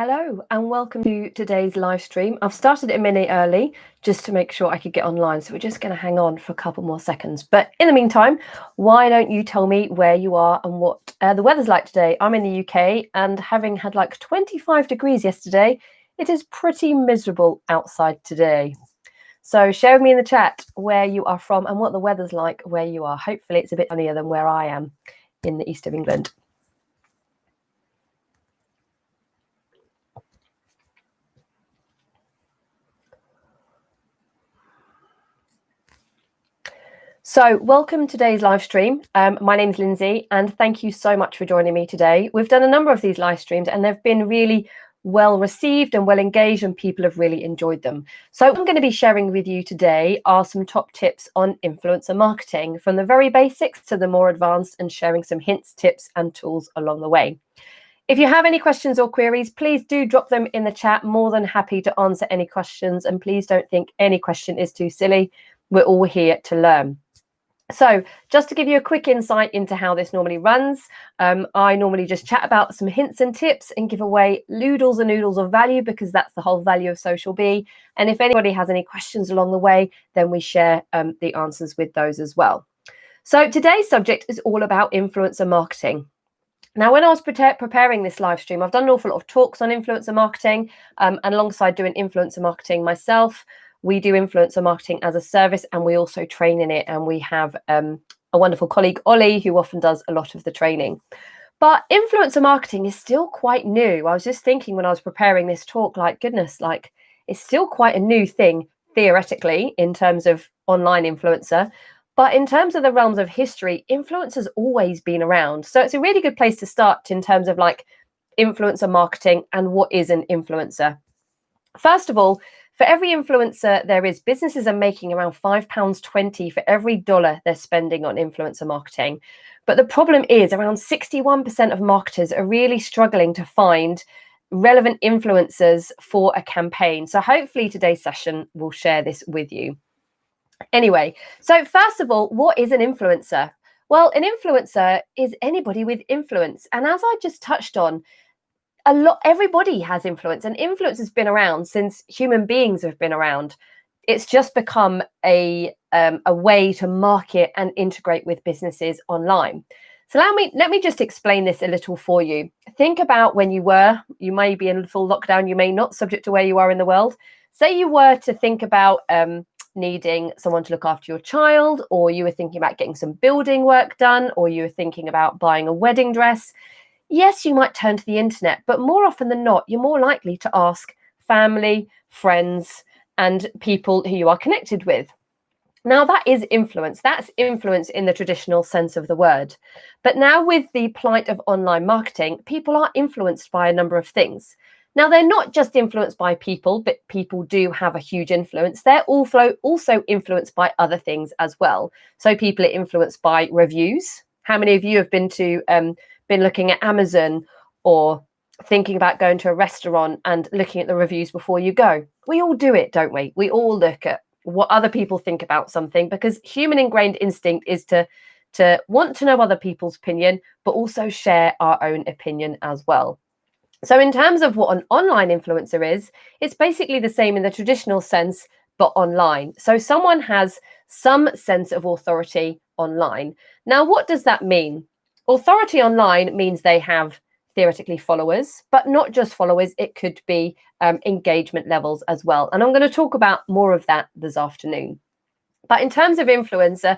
Hello and welcome to today's live stream. I've started it a minute early just to make sure I could get online, so we're just going to hang on for a couple more seconds. But in the meantime, why don't you tell me where you are and what the weather's like today? I'm in the UK, and having had like 25 degrees yesterday, it is pretty miserable outside today. So share with me in the chat where you are from and what the weather's like where you are. Hopefully it's a bit sunnier than where I am in the east of England. So welcome to today's live stream. My name's Lynsey, and thank you so much for joining me today. We've done a number of these live streams and they've been really well received and well engaged, and people have really enjoyed them. So what I'm going to be sharing with you today are some top tips on influencer marketing, from the very basics to the more advanced, and sharing some hints, tips and tools along the way. If you have any questions or queries, please do drop them in the chat. More than happy to answer any questions, and please don't think any question is too silly. We're all here to learn. So just to give you a quick insight into how this normally runs, I normally just chat about some hints and tips and give away loodles and noodles of value, because that's the whole value of Social B. And if anybody has any questions along the way, then we share the answers with those as well. So today's subject is all about influencer marketing. Now, when I was preparing this live stream, I've done an awful lot of talks on influencer marketing, and alongside doing influencer marketing myself, we do influencer marketing as a service, and we also train in it. And we have a wonderful colleague, Ollie, who often does a lot of the training. But influencer marketing is still quite new. I was just thinking when I was preparing this talk, like, goodness, like it's still quite a new thing, theoretically, in terms of online influencer. But in terms of the realms of history, influencer's always been around. So it's a really good place to start in terms of like influencer marketing and what is an influencer. First of all, for every influencer there is, businesses are making around £5.20 for every dollar they're spending on influencer marketing. But the problem is around 61% of marketers are really struggling to find relevant influencers for a campaign. So hopefully today's session will share this with you. Anyway, so first of all, what is an influencer? Well, an influencer is anybody with influence. And as I just touched on, everybody has influence, and influence has been around since human beings have been around. It's just become a way to market and integrate with businesses online. So let me just explain this a little for you. Think about when you may be in full lockdown, you may not, subject to where you are in the world. Say you were to think about needing someone to look after your child, or you were thinking about getting some building work done, or you were thinking about buying a wedding dress. Yes, you might turn to the internet, but more often than not, you're more likely to ask family, friends, and people who you are connected with. Now, that is influence. That's influence in the traditional sense of the word. But now with the plight of online marketing, people are influenced by a number of things. Now, they're not just influenced by people, but people do have a huge influence. They're also influenced by other things as well. So people are influenced by reviews. How many of you have been looking at Amazon, or thinking about going to a restaurant and looking at the reviews before you go? We all do it, don't we? We all look at what other people think about something, because human ingrained instinct is to want to know other people's opinion, but also share our own opinion as well. So in terms of what an online influencer is, it's basically the same in the traditional sense, but online. So someone has some sense of authority online. Now, what does that mean? Authority online means they have theoretically followers, but not just followers. It could be engagement levels as well. And I'm going to talk about more of that this afternoon. But in terms of influencer,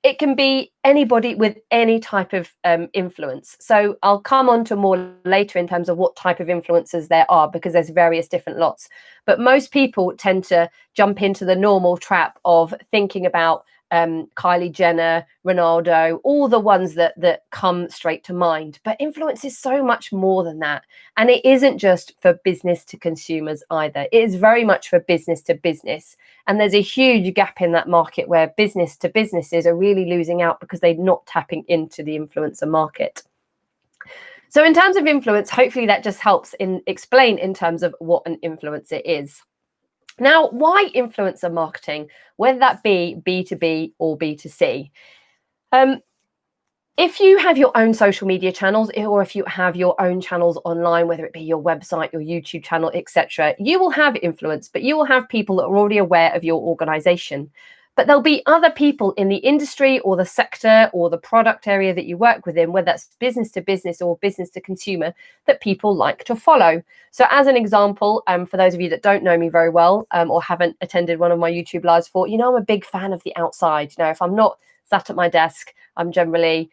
it can be anybody with any type of influence. So I'll come on to more later in terms of what type of influencers there are, because there's various different lots. But most people tend to jump into the normal trap of thinking about Kylie Jenner, Ronaldo, all the ones that come straight to mind. But influence is so much more than that. And it isn't just for business to consumers either. It is very much for business to business. And there's a huge gap in that market where business to businesses are really losing out because they're not tapping into the influencer market. So in terms of influence, hopefully that just helps explain in terms of what an influencer is. Now, why influencer marketing, whether that be B2B or B2C? If you have your own social media channels, or if you have your own channels online, whether it be your website, your YouTube channel, etc., you will have influence, but you will have people that are already aware of your organization. But there'll be other people in the industry or the sector or the product area that you work within, whether that's business to business or business to consumer, that people like to follow. So as an example, for those of you that don't know me very well, or haven't attended one of my YouTube lives before, I'm a big fan of the outside. If I'm not sat at my desk, I'm generally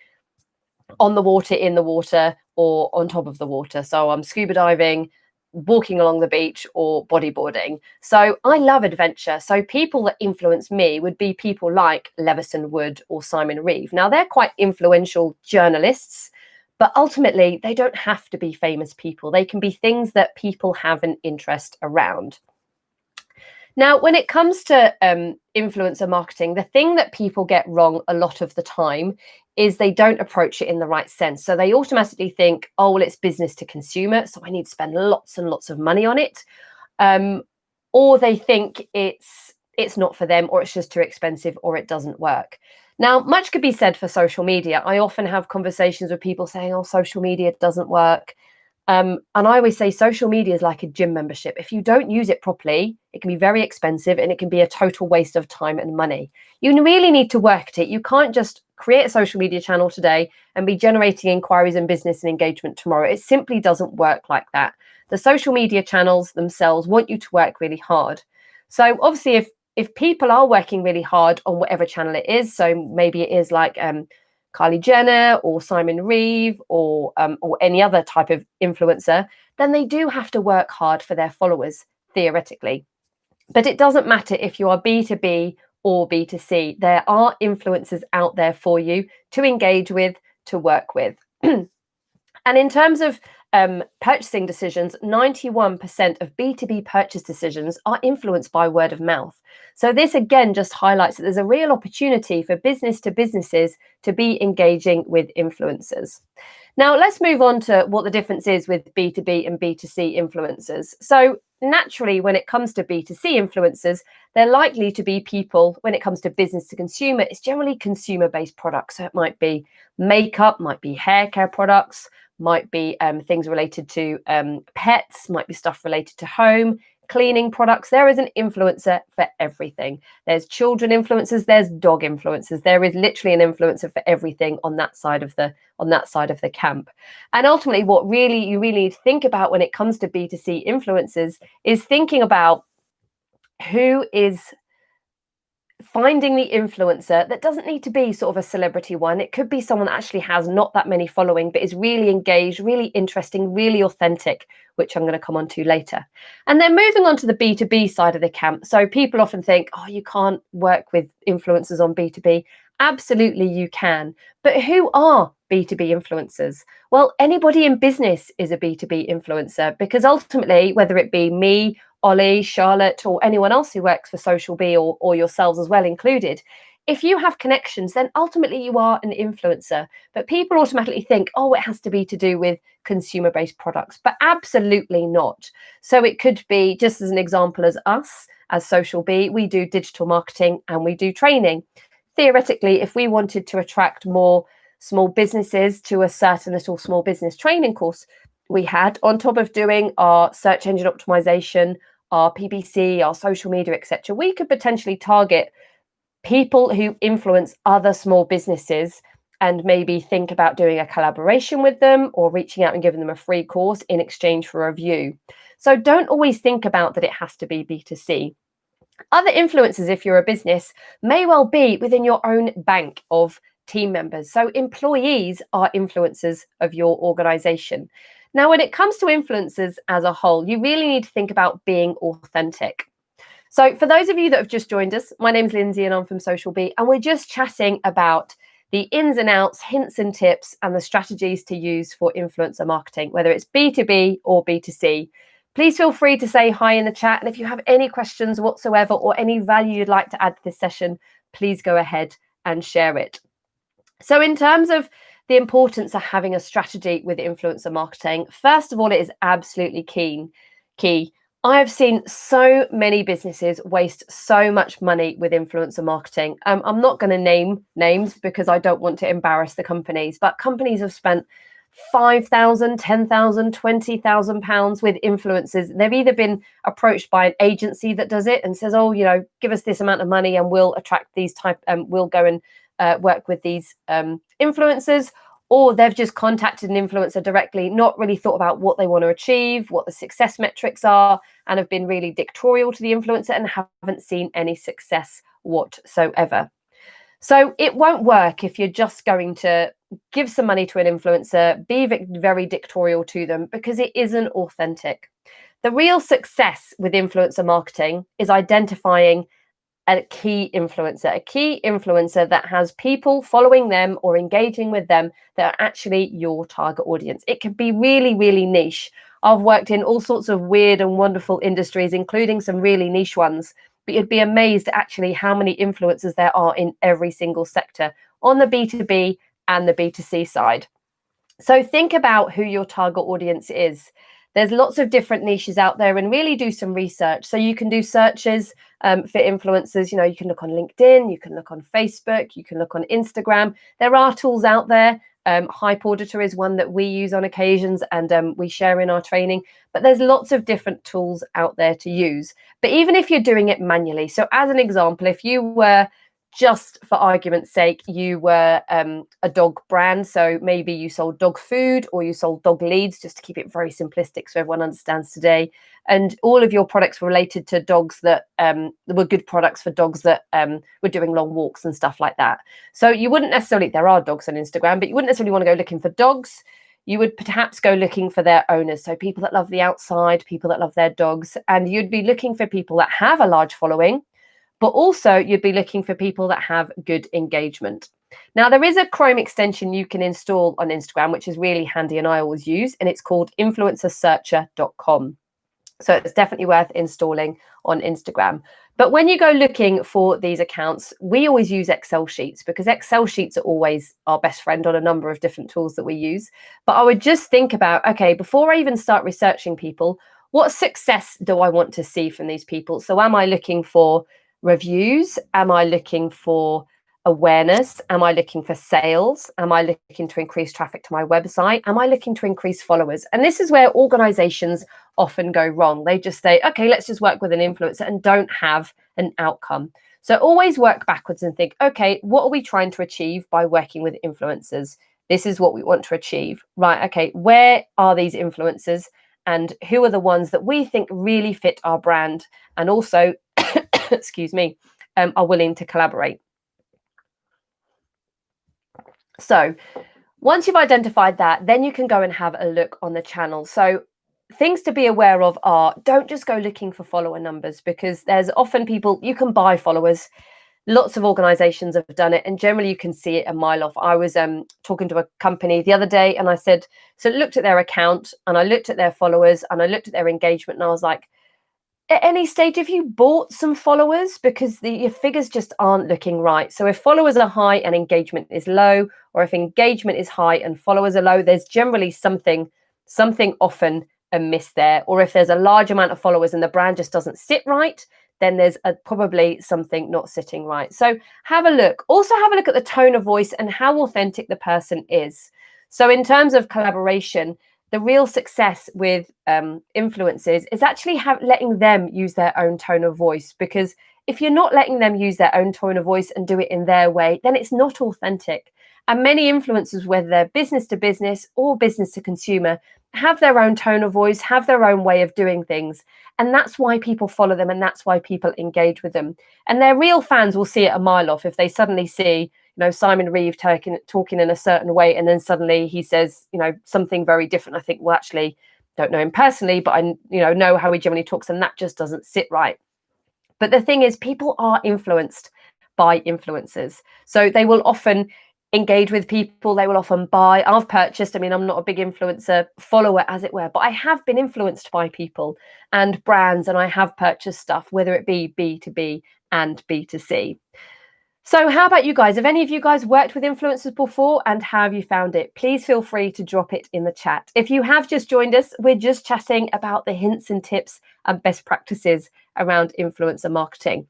on the water, in the water, or on top of the water. So I'm scuba diving, walking along the beach, or bodyboarding. So I love adventure. So people that influence me would be people like Levison Wood or Simon Reeve. Now, they're quite influential journalists, but ultimately they don't have to be famous people. They can be things that people have an interest around. Now, when it comes to influencer marketing, the thing that people get wrong a lot of the time is they don't approach it in the right sense. So they automatically think, oh, well, it's business to consumer, so I need to spend lots and lots of money on it. Or they think it's not for them, or it's just too expensive, or it doesn't work. Now, much could be said for social media. I often have conversations with people saying, oh, social media doesn't work. And I always say social media is like a gym membership. If you don't use it properly, it can be very expensive and it can be a total waste of time and money. You really need to work at it. You can't just create a social media channel today and be generating inquiries and business and engagement tomorrow. It simply doesn't work like that. The social media channels themselves want you to work really hard. So obviously, if people are working really hard on whatever channel it is, so maybe it is like Kylie Jenner or Simon Reeve or any other type of influencer, then they do have to work hard for their followers, theoretically. But it doesn't matter if you are B2B or B2C. There are influencers out there for you to engage with, to work with. And in terms of purchasing decisions, 91% of B2B purchase decisions are influenced by word of mouth. So this again just highlights that there's a real opportunity for business to businesses to be engaging with influencers. Now let's move on to what the difference is with B2B and B2C influencers. So naturally, when it comes to B2C influencers, they're likely to be people, when it comes to business to consumer, it's generally consumer-based products. So it might be makeup, might be hair care products, might be things related to pets, might be stuff related to home, cleaning products. There is an influencer for everything. There's children influencers, there's dog influencers. There is literally an influencer for everything on that side of the camp. And ultimately, what you really need to think about when it comes to B2C influencers is thinking about who is finding the influencer that doesn't need to be sort of a celebrity one. It could be someone that actually has not that many following, but is really engaged, really interesting, really authentic, which I'm going to come on to later. And then moving on to the B2B side of the camp. So people often think, oh, you can't work with influencers on B2B. Absolutely, you can. But who are B2B influencers? Well, anybody in business is a B2B influencer, because ultimately, whether it be me, Ollie, Charlotte, or anyone else who works for Social B, or yourselves as well included, if you have connections, then ultimately you are an influencer. But people automatically think, oh, it has to be to do with consumer-based products, but absolutely not. So it could be, just as an example, as us, as Social B, we do digital marketing and we do training. Theoretically, if we wanted to attract more small businesses to a certain little small business training course we had, on top of doing our search engine optimization, our PPC, our social media, etc., we could potentially target people who influence other small businesses and maybe think about doing a collaboration with them or reaching out and giving them a free course in exchange for a review. So don't always think about that it has to be B2C. Other influencers, if you're a business, may well be within your own bank of team members. So employees are influencers of your organization. Now, when it comes to influencers as a whole, you really need to think about being authentic. So for those of you that have just joined us, my name's Lynsey and I'm from Social B, and we're just chatting about the ins and outs, hints and tips, and the strategies to use for influencer marketing, whether it's B2B or B2C. Please feel free to say hi in the chat. And if you have any questions whatsoever or any value you'd like to add to this session, please go ahead and share it. So in terms of the importance of having a strategy with influencer marketing, first of all, it is absolutely key. I have seen so many businesses waste so much money with influencer marketing. I'm not going to name names because I don't want to embarrass the companies, but companies have spent 5,000, 10,000, 20,000 pounds with influencers. They've either been approached by an agency that does it and says, oh, give us this amount of money and we'll attract these we'll go and work with these influencers, or they've just contacted an influencer directly, not really thought about what they want to achieve, what the success metrics are, and have been really dictatorial to the influencer and haven't seen any success whatsoever. So it won't work if you're just going to give some money to an influencer, be very dictatorial to them, because it isn't authentic. The real success with influencer marketing is identifying a key influencer that has people following them or engaging with them that are actually your target audience. It can be really, really niche. I've worked in all sorts of weird and wonderful industries, including some really niche ones, but you'd be amazed actually how many influencers there are in every single sector on the B2B and the B2C side. So think about who your target audience is. There's lots of different niches out there, and really do some research. So you can do searches for influencers. You can look on LinkedIn, you can look on Facebook, you can look on Instagram. There are tools out there. Hype Auditor is one that we use on occasions and we share in our training. But there's lots of different tools out there to use. But even if you're doing it manually, so as an example, if you were, just for argument's sake, you were a dog brand, so maybe you sold dog food or you sold dog leads, just to keep it very simplistic so everyone understands today, and all of your products were related to dogs that were good products for dogs that were doing long walks and stuff like that. So you wouldn't necessarily, there are dogs on Instagram, but you wouldn't necessarily want to go looking for dogs. You would perhaps go looking for their owners, so people that love the outside, people that love their dogs, and you'd be looking for people that have a large following, but also you'd be looking for people that have good engagement. Now, there is a Chrome extension you can install on Instagram, which is really handy and I always use, and it's called influencersearcher.com. So it's definitely worth installing on Instagram. But when you go looking for these accounts, we always use Excel sheets, because Excel sheets are always our best friend on a number of different tools that we use. But I would just think about, okay, before I even start researching people, what success do I want to see from these people? So am I looking for reviews? Am I looking for awareness? Am I looking for sales? Am I looking to increase traffic to my website? Am I looking to increase followers? And this is where organizations often go wrong. They just say, okay, let's just work with an influencer, and don't have an outcome. So always work backwards and think, okay, what are we trying to achieve by working with influencers? This is what we want to achieve, right? Okay, where are these influencers and who are the ones that we think really fit our brand and also excuse me, are willing to collaborate. So once you've identified that, then you can go and have a look on the channel. So things to be aware of are, don't just go looking for follower numbers, because there's often people, you can buy followers. Lots of organizations have done it, and generally you can see it a mile off. I was talking to a company the other day, and I said, so looked at their account and I looked at their followers and I looked at their engagement, and I was like, at any stage, have you bought some followers? Because your figures just aren't looking right. So if followers are high and engagement is low, or if engagement is high and followers are low, there's generally something often amiss there. Or if there's a large amount of followers and the brand just doesn't sit right, then there's probably something not sitting right. So have a look. Also have a look at the tone of voice and how authentic the person is. So in terms of collaboration, the real success with influencers is actually letting them use their own tone of voice, because if you're not letting them use their own tone of voice and do it in their way, then it's not authentic. And many influencers, whether they're business to business or business to consumer, have their own tone of voice, have their own way of doing things. And that's why people follow them, and that's why people engage with them. And their real fans will see it a mile off if they suddenly see, Simon Reeve talking in a certain way, and then suddenly he says, something very different. I think, well, actually, don't know him personally, but I, know how he generally talks, and that just doesn't sit right. But the thing is, people are influenced by influencers. So they will often engage with people, they will often buy. I've purchased, I'm not a big influencer follower, as it were, but I have been influenced by people and brands, and I have purchased stuff, whether it be B2B and B2C. So how about you guys? Have any of you guys worked with influencers before, and how have you found it? Please feel free to drop it in the chat. If you have just joined us, we're just chatting about the hints and tips and best practices around influencer marketing.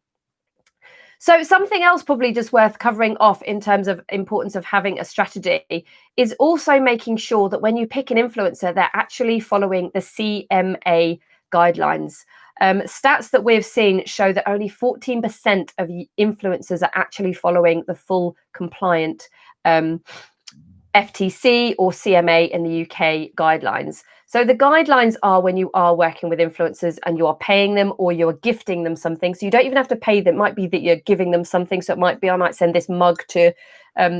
So something else probably just worth covering off in terms of importance of having a strategy is also making sure that when you pick an influencer, they're actually following the CMA guidelines. Stats that we've seen show that only 14% of influencers are actually following the full compliant FTC or CMA in the UK guidelines. So the guidelines are when you are working with influencers and you are paying them or you're gifting them something. So you don't even have to pay them. It might be that you're giving them something. So it might be, I might send this mug to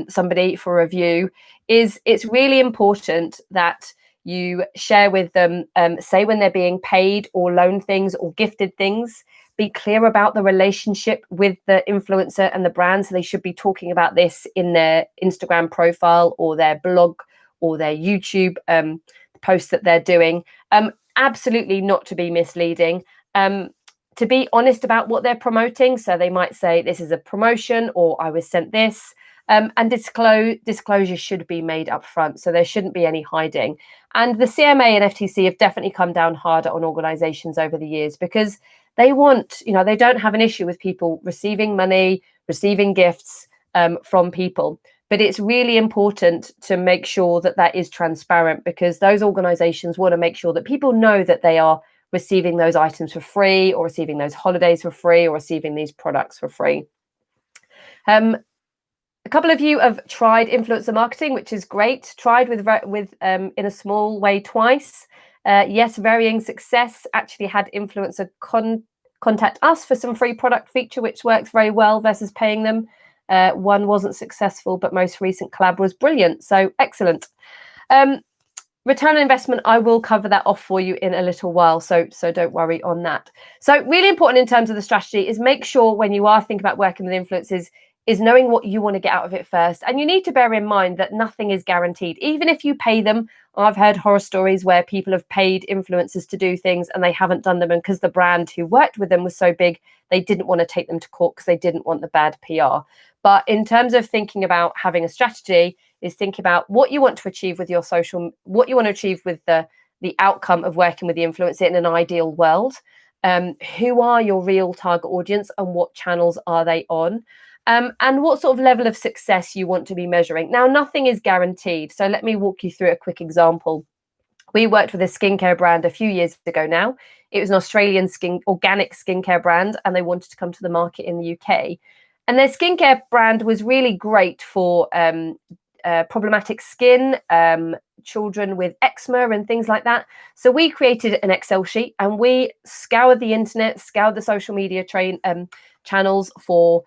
somebody for review. It's really important that you share with them, say when they're being paid or loan things or gifted things. Be clear about the relationship with the influencer and the brand. So they should be talking about this in their Instagram profile or their blog or their YouTube posts that they're doing. Absolutely not to be misleading. To be honest about what they're promoting. So they might say this is a promotion or I was sent this. And disclosure should be made up front. So there shouldn't be any hiding. And the CMA and FTC have definitely come down harder on organizations over the years because they want, they don't have an issue with people receiving money, receiving gifts from people. But it's really important to make sure that that is transparent because those organizations want to make sure that people know that they are receiving those items for free or receiving those holidays for free or receiving these products for free. A couple of you have tried influencer marketing, which is great. Tried with in a small way twice. Yes, varying success. Actually had influencer contact us for some free product feature, which works very well versus paying them. One wasn't successful, but most recent collab was brilliant. So excellent. Return on investment, I will cover that off for you in a little while. So don't worry on that. So really important in terms of the strategy is make sure when you are thinking about working with influencers is knowing what you want to get out of it first. And you need to bear in mind that nothing is guaranteed. Even if you pay them, I've heard horror stories where people have paid influencers to do things and they haven't done them. And because the brand who worked with them was so big, they didn't want to take them to court because they didn't want the bad PR. But in terms of thinking about having a strategy, is think about what you want to achieve with your social, what you want to achieve with the outcome of working with the influencer in an ideal world. Who are your real target audience and what channels are they on? And what sort of level of success you want to be measuring. Now, nothing is guaranteed. So let me walk you through a quick example. We worked with a skincare brand a few years ago now. It was an Australian organic skincare brand, and they wanted to come to the market in the UK. And their skincare brand was really great for problematic skin, children with eczema and things like that. So we created an Excel sheet and we scoured the internet, scoured the social media channels for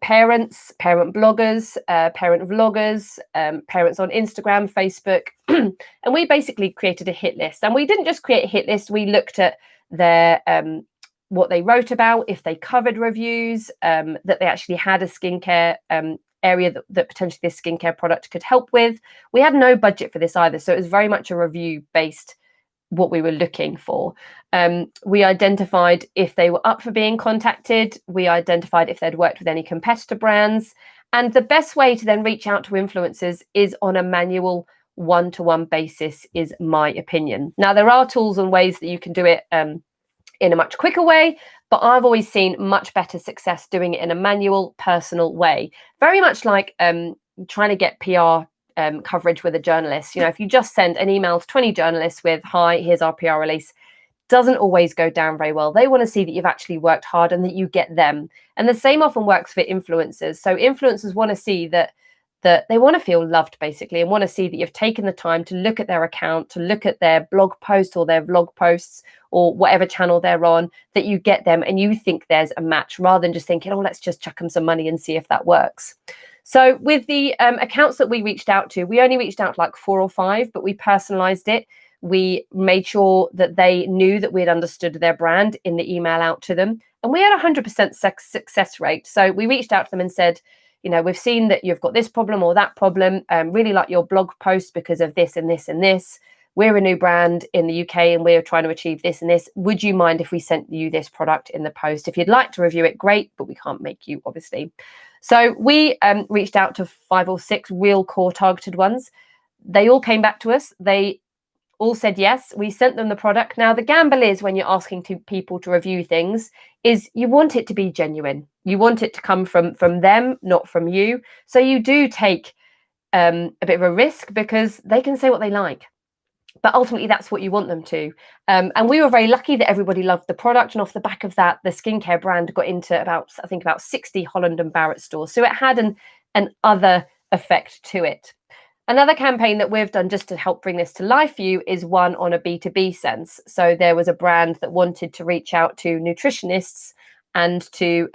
parents, parent bloggers, parent vloggers, parents on Instagram, Facebook. And we basically created a hit list. And we didn't just create a hit list. We looked at their what they wrote about, if they covered reviews, that they actually had a skincare area that potentially this skincare product could help with. We had no budget for this either. So it was very much a review based what we were looking for. We identified if they were up for being contacted. We identified if they'd worked with any competitor brands. And the best way to then reach out to influencers is on a manual one-to-one basis, is my opinion. Now, there are tools and ways that you can do it in a much quicker way, but I've always seen much better success doing it in a manual, personal way. Very much like trying to get PR coverage with a journalist. If you just send an email to 20 journalists with, hi, here's our PR release, doesn't always go down very well. They want to see that you've actually worked hard and that you get them. And the same often works for influencers. So influencers want to see that they want to feel loved, basically, and want to see that you've taken the time to look at their account, to look at their blog posts or their vlog posts or whatever channel they're on, that you get them and you think there's a match rather than just thinking, oh, let's just chuck them some money and see if that works. So with the accounts that we reached out to, we only reached out to like 4 or 5, but we personalized it. We made sure that they knew that we had understood their brand in the email out to them. And we had a 100% success rate. So we reached out to them and said, we've seen that you've got this problem or that problem. Really like your blog post because of this and this and this. we're a new brand in the UK and we're trying to achieve this and this. Would you mind if we sent you this product in the post? If you'd like to review it, great, but we can't make you, obviously. So we reached out to 5 or 6 real core targeted ones. They all came back to us. They all said yes. We sent them the product. Now, the gamble is when you're asking people to review things is you want it to be genuine. You want it to come from them, not from you. So you do take a bit of a risk because they can say what they like. But ultimately, that's what you want them to. And we were very lucky that everybody loved the product. And off the back of that, the skincare brand got into about 60 Holland & Barrett stores. So it had an other effect to it. Another campaign that we've done just to help bring this to life for you is one on a B2B sense. So there was a brand that wanted to reach out to nutritionists and to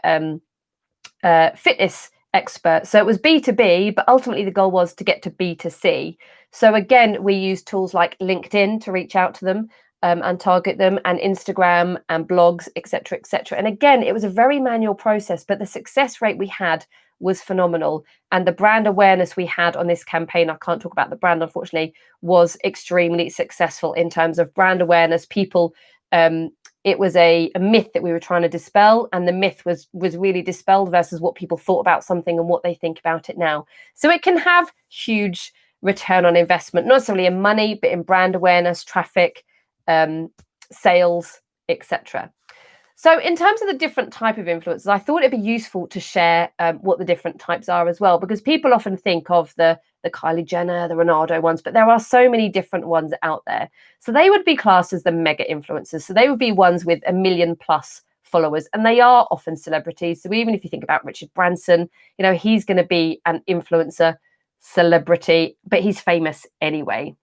fitness experts. So it was B2B, but ultimately the goal was to get to B2C. So again, we used tools like LinkedIn to reach out to them and target them, and Instagram and blogs, etc., etc. And again, it was a very manual process, but the success rate we had was phenomenal. And the brand awareness we had on this campaign, I can't talk about the brand, unfortunately, was extremely successful in terms of brand awareness. People, it was a myth that we were trying to dispel, and the myth was really dispelled versus what people thought about something and what they think about it now. So it can have huge return on investment, not necessarily in money, but in brand awareness, traffic, sales, etc. So in terms of the different type of influencers, I thought it'd be useful to share what the different types are as well, because people often think of the Kylie Jenner, the Ronaldo ones, but there are so many different ones out there. So they would be classed as the mega influencers. So they would be ones with 1 million plus followers, and they are often celebrities. So even if you think about Richard Branson, he's going to be an influencer celebrity, but he's famous anyway.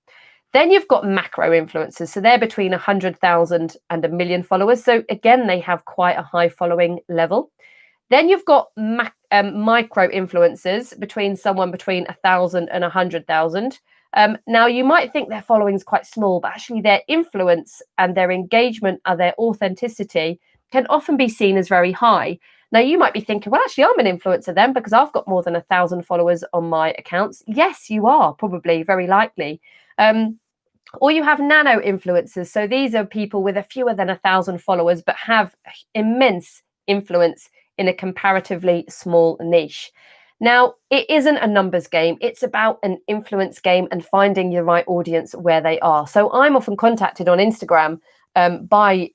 Then you've got macro influencers. So they're between 100,000 and 1 million followers. So again, they have quite a high following level. Then you've got micro influencers, between 1,000 and 100,000. Now, you might think their following is quite small, but actually their influence and their engagement and their authenticity can often be seen as very high. Now, you might be thinking, well, actually, I'm an influencer then because I've got more than 1,000 followers on my accounts. Yes, you are, probably, very likely. Or you have nano influencers. So these are people with fewer than 1,000 followers, but have immense influence in a comparatively small niche. Now, it isn't a numbers game. It's about an influence game and finding the right audience where they are. So I'm often contacted on Instagram by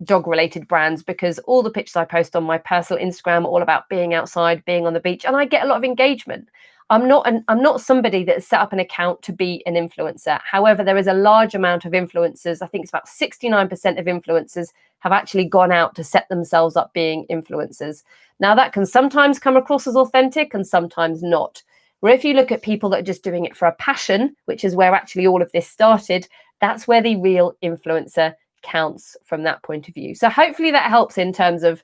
dog-related brands because all the pictures I post on my personal Instagram are all about being outside, being on the beach, and I get a lot of engagement. I'm not somebody that has set up an account to be an influencer. However, there is a large amount of influencers. I think it's about 69% of influencers have actually gone out to set themselves up being influencers. Now, that can sometimes come across as authentic and sometimes not. Where if you look at people that are just doing it for a passion, which is where actually all of this started, that's where the real influencer counts from that point of view. So hopefully that helps in terms of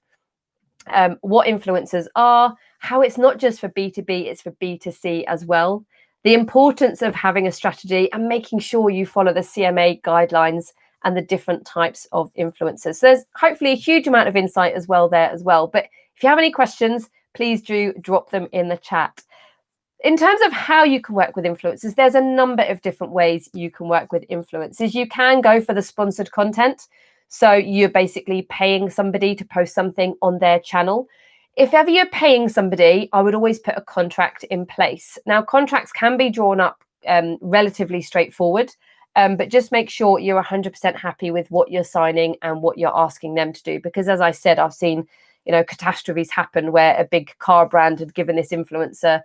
what influencers are, how it's not just for B2B, it's for B2C as well. The importance of having a strategy and making sure you follow the CMA guidelines and the different types of influencers. So there's hopefully a huge amount of insight as well there as well. But if you have any questions, please do drop them in the chat. In terms of how you can work with influencers, there's a number of different ways you can work with influencers. You can go for the sponsored content. So you're basically paying somebody to post something on their channel. If ever you're paying somebody, I would always put a contract in place. Now, contracts can be drawn up relatively straightforward, but just make sure you're 100% happy with what you're signing and what you're asking them to do. Because as I said, I've seen, catastrophes happen where a big car brand had given this influencer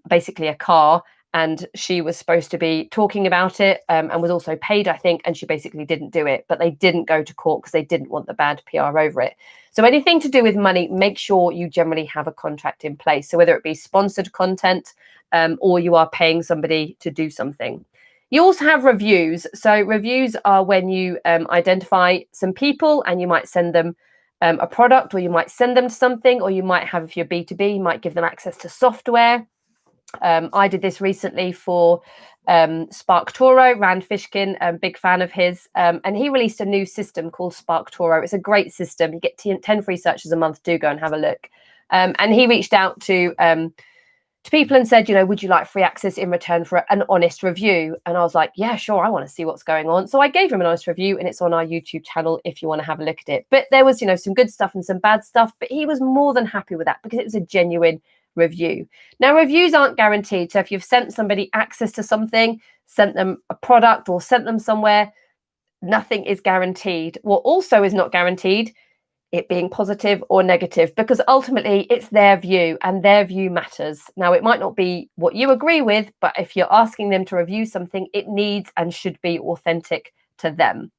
basically a car, and she was supposed to be talking about it and was also paid, I think, and she basically didn't do it. But they didn't go to court because they didn't want the bad PR over it. So anything to do with money, make sure you generally have a contract in place. So whether it be sponsored content or you are paying somebody to do something. You also have reviews. So reviews are when you identify some people and you might send them a product, or you might send them something, or you might have, if you're B2B, you might give them access to software. I did this recently for Spark Toro, Rand Fishkin, big fan of his, and he released a new system called Spark Toro. It's a great system. You get 10 free searches a month. Do go and have a look. And he reached out to to people and said, would you like free access in return for an honest review? And I was like, yeah, sure, I want to see what's going on. So I gave him an honest review, and it's on our YouTube channel if you want to have a look at it. But there was, some good stuff and some bad stuff, but he was more than happy with that because it was a genuine review. Now, reviews aren't guaranteed. So if you've sent somebody access to something, sent them a product or sent them somewhere, nothing is guaranteed. What also is not guaranteed, it being positive or negative, because ultimately it's their view and their view matters. Now, it might not be what you agree with, but if you're asking them to review something, it needs and should be authentic to them.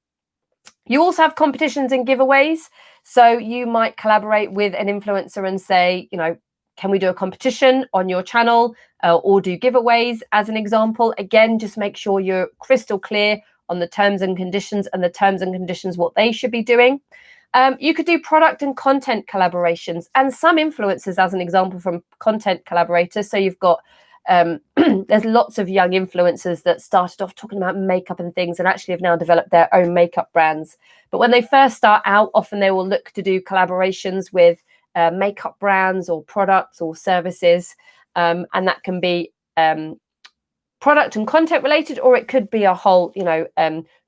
You also have competitions and giveaways. So you might collaborate with an influencer and say, can we do a competition on your channel or do giveaways as an example? Again, just make sure you're crystal clear on the terms and conditions what they should be doing. You could do product and content collaborations, and some influencers, as an example, from content collaborators. So you've got there's lots of young influencers that started off talking about makeup and things and actually have now developed their own makeup brands. But when they first start out, often they will look to do collaborations with makeup brands or products or services, and that can be product and content related, or it could be a whole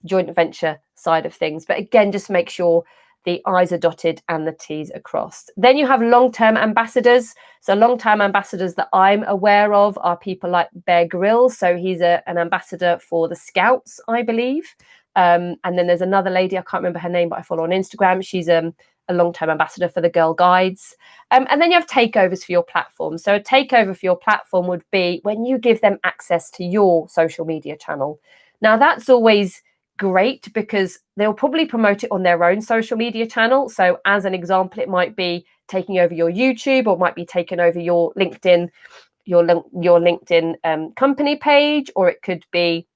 joint venture side of things. But again, just make sure the I's are dotted and the T's are crossed. Then you have long-term ambassadors. So long-term ambassadors that I'm aware of are people like Bear Grylls. So he's an ambassador for the Scouts, I believe. And then there's another lady, I can't remember her name, but I follow on Instagram. She's a long-term ambassador for the Girl Guides. And then you have takeovers for your platform. So a takeover for your platform would be when you give them access to your social media channel. Now, that's always great because they'll probably promote it on their own social media channel. So as an example, it might be taking over your YouTube, or it might be taking over your LinkedIn, your LinkedIn company page, or it could be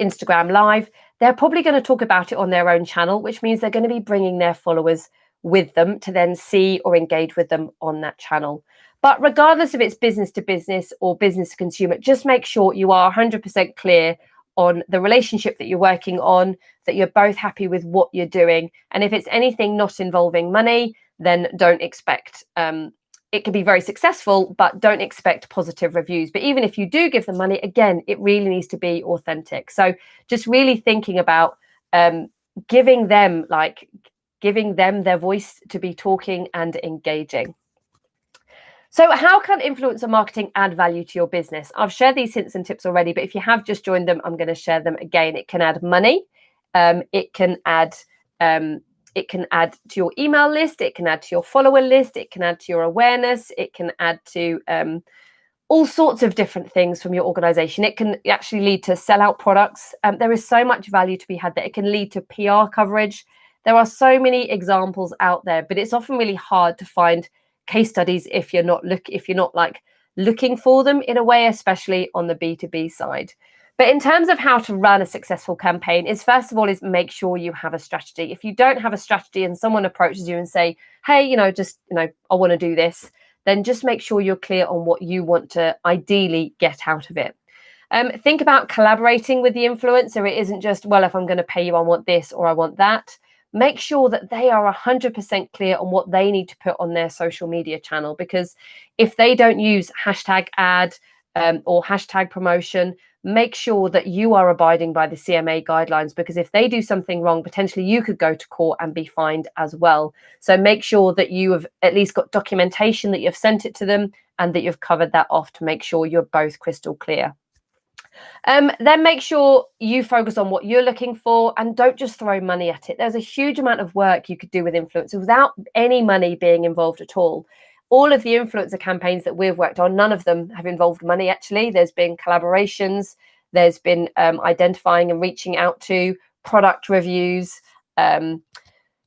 Instagram Live. They're probably going to talk about it on their own channel, which means they're going to be bringing their followers with them to then see or engage with them on that channel. But regardless if it's business to business or business to consumer, just make sure you are 100% clear on the relationship that you're working on, that you're both happy with what you're doing. And if it's anything not involving money, then don't expect, it can be very successful, but don't expect positive reviews. But even if you do give them money, again, it really needs to be authentic. So just really thinking about giving them their voice to be talking and engaging. So how can influencer marketing add value to your business? I've shared these hints and tips already, but if you have just joined them, I'm going to share them again. It can add money. It can add to your email list. It can add to your follower list. It can add to your awareness. It can add to all sorts of different things from your organization. It can actually lead to sellout products. There is so much value to be had there. It can lead to PR coverage. There are so many examples out there, but it's often really hard to find case studies if you're not looking for them in a way, especially on the B2B side. But in terms of how to run a successful campaign is, first of all, is make sure you have a strategy. If you don't have a strategy and someone approaches you and say, hey, I want to do this, then just make sure you're clear on what you want to ideally get out of it. Think about collaborating with the influencer. It isn't just, well, if I'm going to pay you, I want this or I want that. Make sure that they are 100% clear on what they need to put on their social media channel, because if they don't use hashtag ad or hashtag promotion, make sure that you are abiding by the CMA guidelines, because if they do something wrong, potentially you could go to court and be fined as well. So make sure that you have at least got documentation that you've sent it to them and that you've covered that off to make sure you're both crystal clear. Then make sure you focus on what you're looking for and don't just throw money at it. There's a huge amount of work you could do with influencers without any money being involved at all. All of the influencer campaigns that we've worked on, none of them have involved money, actually. There's been collaborations, there's been identifying and reaching out to product reviews,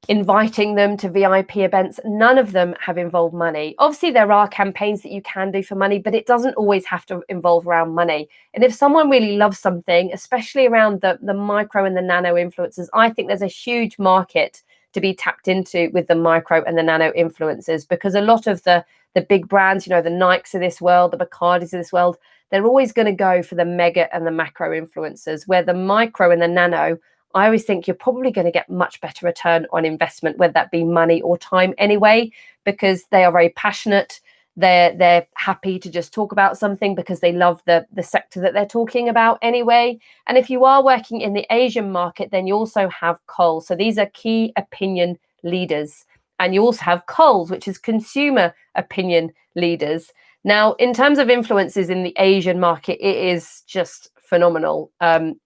inviting them to VIP events. None of them have involved money. Obviously, there are campaigns that you can do for money, but it doesn't always have to involve around money. And if someone really loves something, especially around the micro and the nano influencers, I think there's a huge market to be tapped into with the micro and the nano influencers, because a lot of the big brands, the Nikes of this world, the Bacardis of this world, they're always going to go for the mega and the macro influencers, where the micro and the nano, I always think you're probably going to get much better return on investment, whether that be money or time anyway, because they are very passionate. They're happy to just talk about something because they love the sector that they're talking about anyway. And if you are working in the Asian market, then you also have COLs. So these are key opinion leaders. And you also have COLs, which is consumer opinion leaders. Now, in terms of influencers in the Asian market, it is just phenomenal.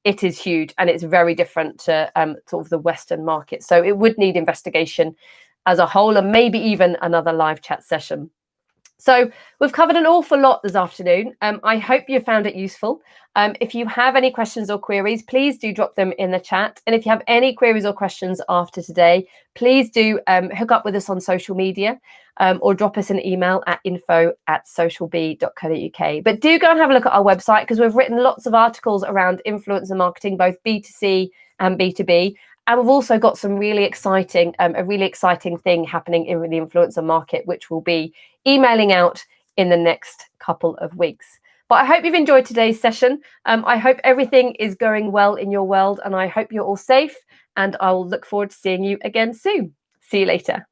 It is huge, and it's very different to sort of the Western market. So it would need investigation as a whole, and maybe even another live chat session. So we've covered an awful lot this afternoon. I hope you found it useful. If you have any questions or queries, please do drop them in the chat. And if you have any queries or questions after today, please do hook up with us on social media or drop us an email at info@socialb.co.uk. But do go and have a look at our website, because we've written lots of articles around influencer marketing, both B2C and B2b. And we've also got some really exciting, a really exciting thing happening in the influencer market, which will be emailing out in the next couple of weeks. But I hope you've enjoyed today's session. I hope everything is going well in your world, and I hope you're all safe. And I'll look forward to seeing you again soon. See you later.